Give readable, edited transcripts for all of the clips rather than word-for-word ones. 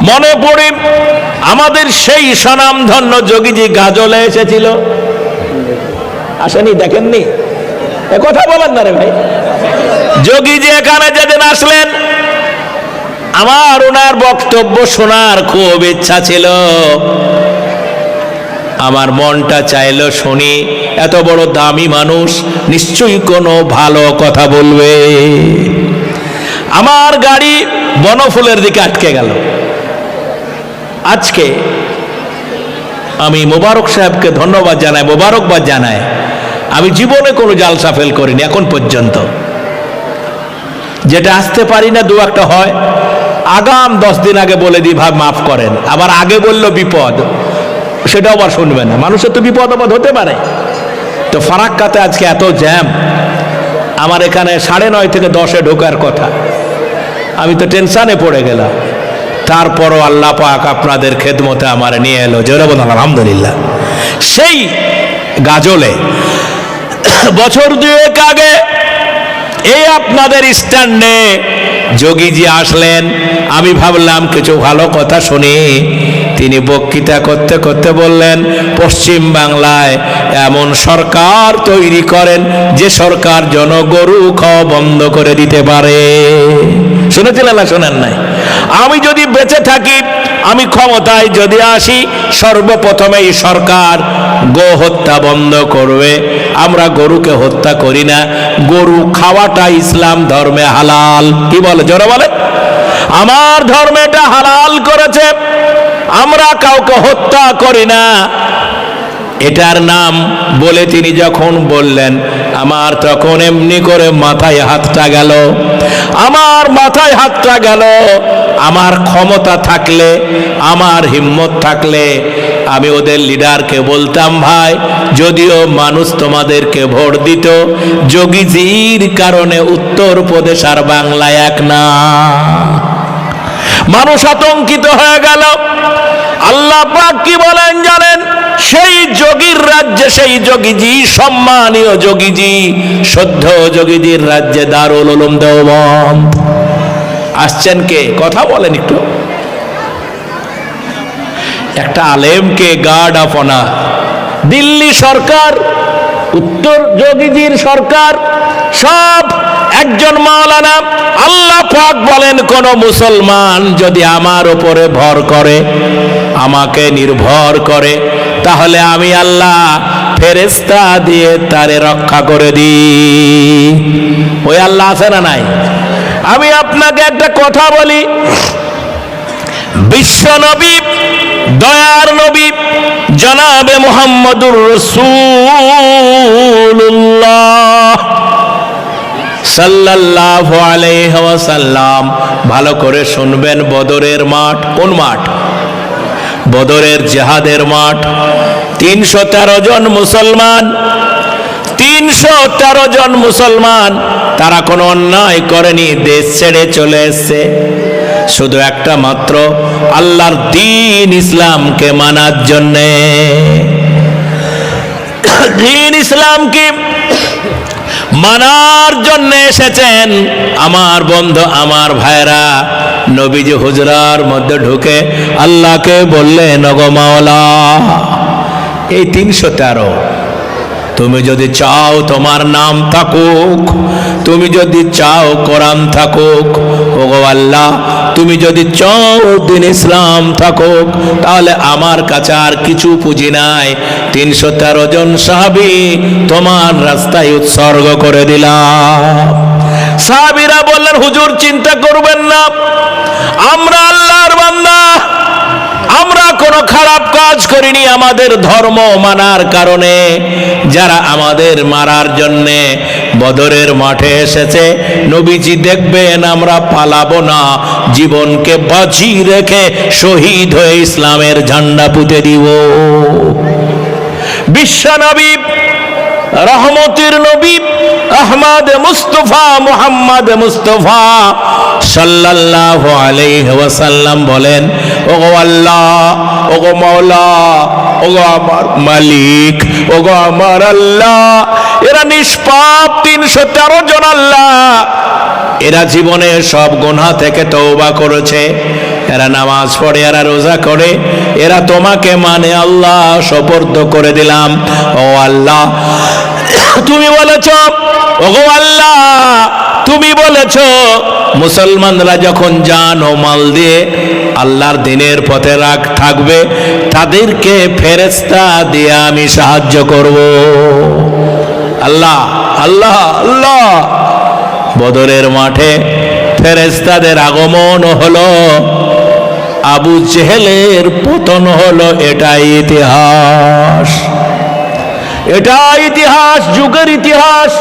মনে পড়ে আমাদের সেই স্বনামধন্য যোগীজি গাজলে এসেছিল, আসেনি? দেখেননি? এ কথা বলেন না রে ভাই। যোগীজি এখানে যেদিন আসলেন, আমার ওনার বক্তব্য শোনার খুব ইচ্ছা ছিল। আমার মনটা চাইলো শুনি, এত বড় দামি মানুষ নিশ্চয়ই কোনো ভালো কথা বলবে। আমার গাড়ি বনফুলের দিকে আটকে গেল। আজকে আমি মোবারক সাহেবকে ধন্যবাদ জানাই, মোবারকবাদ জানাই। আমি জীবনে কোনো জালসা ফেল করিনি এখন পর্যন্ত। যেটা আসতে পারি না দু একটা হয়, আগাম 10 দিন আগে বলে দিই ভাই মাফ করেন। আবার আগে বললো বিপদ, সেটাও আবার শুনবে না। মানুষের তো বিপদ আপদ হতে পারে। তো ফারাক্কাতে আজকে এত জ্যাম, আমার এখানে 9:30 থেকে 10-এ ঢোকার কথা। আমি তো টেনশনে পড়ে গেলাম। তারপরও আল্লাহ পাক আপনাদের খেদমতে আমার নিয়ে এলো, জোরে বলুন আলহামদুলিল্লাহ। সেই গাজলে বছর 2 আগে এই আপনাদের স্ট্যান্ডে যোগীজি আসলেন। আমি ভাবলাম কিছু ভালো কথা শুনি। তিনি বক্তৃতা করতে করতে বললেন, পশ্চিম বাংলায় এমন সরকার তৈরি করেন যে সরকার জনগরু খাওয়া বন্ধ করে দিতে পারে। শুনেছিলেন না? শোনেন নাই? আমি যদি বেঁচে থাকি, আমি ক্ষমতায় যদি আসি, সর্বপ্রথমে এই সরকার গো হত্যা বন্ধ করবে। আমরা গরুকে হত্যা করি না, গরু খাওয়াটা ইসলাম ধর্মে হালাল। কি বলে? জোরে বলে। আমার ধর্মে এটা হালাল করেছে, আমরা কাউকে হত্যা করি না। এটার নাম বলে তিনি যখন বললেন, আমার তখন এমনি করে মাথায় হাতটা গেল। আমার মাথায় হাতটা গেল। আমার ক্ষমতা থাকলে, আমার হিম্মত থাকলে আমি ওদের লিডারকে বলতাম, ভাই যদিও মানুষ তোমাদেরকে ভোট দিত, যোগীজির কারণে উত্তরপ্রদেশ আর বাংলা এক না। মানুষ আতঙ্কিত হয়ে গেল। আল্লাহ পাক কি বলেন জানেন? সেই যোগীর রাজ্যে, সেই যোগীজি, সম্মানীয় যোগীজি, শুদ্ধ যোগীজির রাজ্যে দারুল উলুম দেওবন্দ আসছেন কে? কথা বলেন একটু। একটা আলেমকে গার্ড অফ অনার, দিল্লি সরকার, উত্তর যোগীজির সরকার, সব একজন মাওলানা। আল্লাহ পাক বলেন, কোন মুসলমান যদি আমার উপরে ভর করে, আমাকে নির্ভর করে, তাহলে আমি আল্লাহ ফেরেশতা দিয়ে তারে রক্ষা করে দিই। ওই আল্লাহ আছে না নাই? আমি আপনাকে একটা কথা বলি, বিশ্ব নবী, দয়ার নবী জনাবে মুহাম্মদুর রাসূলুল্লাহ সাল্লাল্লাহু আলাইহি ওয়াসাল্লাম, ভালো করে শুনবেন, বদরের মাঠ। কোন মাঠ? বদরের জিহাদের মাঠ। 313 জন মুসলমান, 313 জন মুসলমান, তারা কোনো অন্যায় করেনি, দেশ ছেড়ে চলে এসেছে শুধু একটা মাত্র আল্লাহর দ্বীন ইসলামকে মানার জন্যে। দ্বীন ইসলামকে মানার জন্য এসেছেন। আমার বন্ধু, আমার ভাইরা, নবীজি হুজরার মধ্যে ঢুকে আল্লাহকে বললেন, ওগো মাওলা, এই 313, তুমি যদি চাও তোমার নাম থাকুক, তুমি যদি চাও কোরআন থাকুক, ওগো আল্লাহ, তুমি যদি চাও দ্বীন ইসলাম থাকুক, তাহলে আমার কাছে আর কিছু পুঁজি নাই। 313 জন সাহাবী তোমার রাস্তায় উৎসর্গ করে দিলাম। সাহাবীরা বললেন, হুজুর চিন্তা করবেন না, আমরা আল্লাহর বান্দা, আমরা কোনো খারাপ কাজ করিনি। আমাদের ধর্ম মানার কারণে যারা আমাদের মারার জন্যে বদরের মাঠে এসেছে, নবীজি দেখবেন আমরা পালাবো না, জীবনকে বাজি রেখে শহীদ হয়ে ইসলামের ঝান্ডা পুঁতে দিব। বিশ্ব নবী, রহমতের নবী আহমদ মুস্তফা, মুহাম্মদ মুস্তফা সাল্লাল্লাহু আলাইহি ওয়াসাল্লাম বলেন, ওগো আল্লাহ, ওগো মাওলা, ওগো আমার মালিক, ওগো আমার আল্লাহ, এরা নিষ্পাপ 313 জন আল্লাহ, এরা জীবনে সব গুনাহ থেকে তওবা করেছে, এরা নামাজ পড়ে, এরা রোজা করে, এরা তোমাকে মানে আল্লাহ সুপর্দ করে দিলাম। ও আল্লাহ তুমি বলেছ, ওগো আল্লাহ তুমি বলেছ মুসলমানরা যখন জান ও মাল দিয়ে আল্লাহর দিনের পথে থাকবে, তাদেরকে ফেরেশতা দিয়ে আমি সাহায্য করব। আল্লাহ আল্লাহ আল্লাহ। বদরের মাঠে ফেরেশতাদের আগমন হলো, আবু জেহেলের পতন হলো। এটাই ইতিহাস, এটাই ইতিহাস, যুগের ইতিহাস।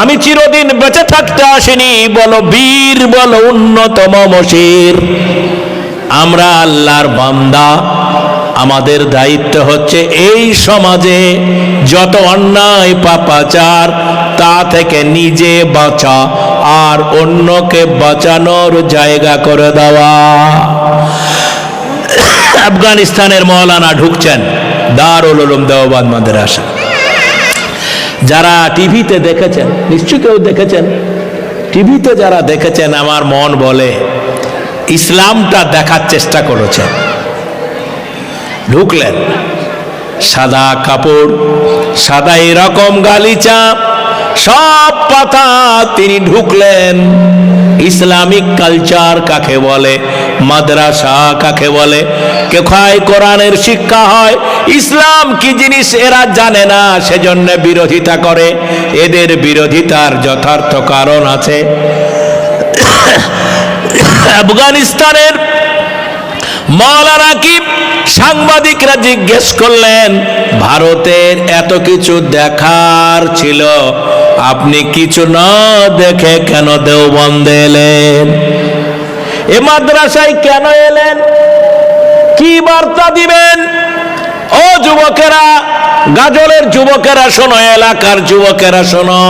আমি চিরদিন বেঁচে থাকতে আসিনি, বলো বীর, বলো উন্নতম মশির। আমরা আল্লাহর বান্দা, আমাদের দায়িত্ব হচ্ছে এই সমাজে যত অন্যায় পাপাচার তা থেকে নিজে বাঁচা আর অন্যকে বাঁচানোর জায়গা করে দেওয়া। আফগানিস্তানের মৌলানা ঢুকছেন দারুল উলুম দেওবন্দ মাদ্রাসা। যারা টিভিতে দেখেছেন, নিশ্চয়ই কেউ দেখেছেন, টিভিতে যারা দেখেছেন, আমার মন বলে ইসলামটা দেখার চেষ্টা করেছেন। ঢুকলেন, সাদা কাপড়, সাদা এরকম গালিচা, সব পাতা। তিনি ঢুকলেন। ইসলামিক কালচার কাকে বলে, মাদ্রাসা কাকে বলে, কোথায় কোরআনের শিক্ষা হয়, ইসলাম কি জিনিস এরা জানে না, সেজন্য বিরোধিতা করে। এদের বিরোধিতার যথার্থ কারণ আছে। আফগানিস্তানের মৌলানা কি সাংবাদিকরা জিজ্ঞেস করলেন, ভারতের এত কিছু দেখার ছিল, আপনি কিছু না দেখে কেন দেওবন্দে এলেন? এ মাদ্রাসায় কেন এলেন? কি বার্তা দিবেন? ও যুবকেরা, গাজলের যুবকেরা শোনো, এলাকার যুবকেরা শোনো,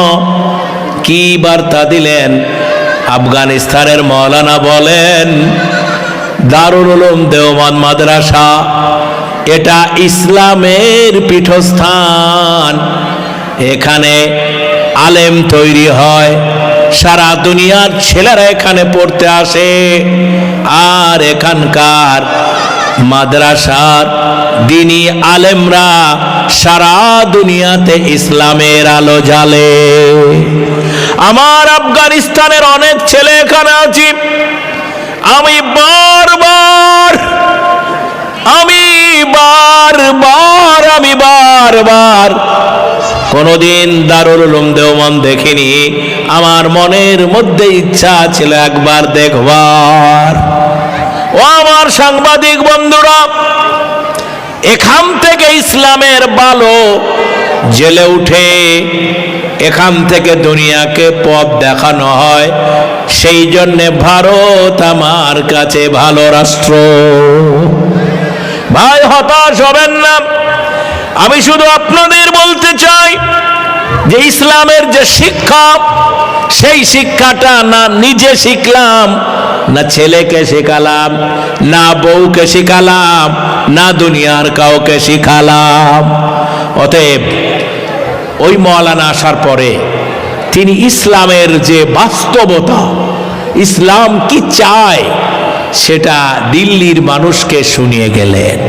কি বার্তা দিলেন? আফগানিস্তানের মৌলানা বলেন, দারুল উলুম দেওবন্দ মাদ্রাসা এটা ইসলামের পীঠস্থান। এখানে আলেম তৈরি হয়, সারা দুনিয়ার ছেলেরা এখানে পড়তে আসে। আর এখানকার মাদ্রাসার দিনী আলেমরা সারা দুনিয়াতে ইসলামের আলো জ্বালে। আমার আফগানিস্তানের অনেক ছেলে এখানে আছে। আমি বারবার কোনদিন দারুল উলুম দেওবন্দ দেখিনি। আমার মনের মধ্যে ইচ্ছা ছিল একবার দেখবার। ও আমার সাংবাদিক বন্ধুরা, এখান থেকে ইসলামের ভালো জেলে উঠে, এখান থেকে দুনিয়াকে পথ দেখানো হয়। সেই জন্য ভারত আমার কাছে ভালো রাষ্ট্র। ভাই হতাশ হবেন না, আমি শুধু আপনাদের বলতে চাই যে ইসলামের যে শিক্ষা, সেই শিক্ষাটা না নিজে শিখলাম, না ছেলেকে শেখালাম, না বউকে শিখালাম, না দুনিয়ার কাউকে শিখালাম। অতএব ওই মৌলানা আসার পরে তিনি ইসলামের যে বাস্তবতা, ইসলাম কি চায়, সেটা দিল্লির মানুষকে শুনিয়ে গেলেন।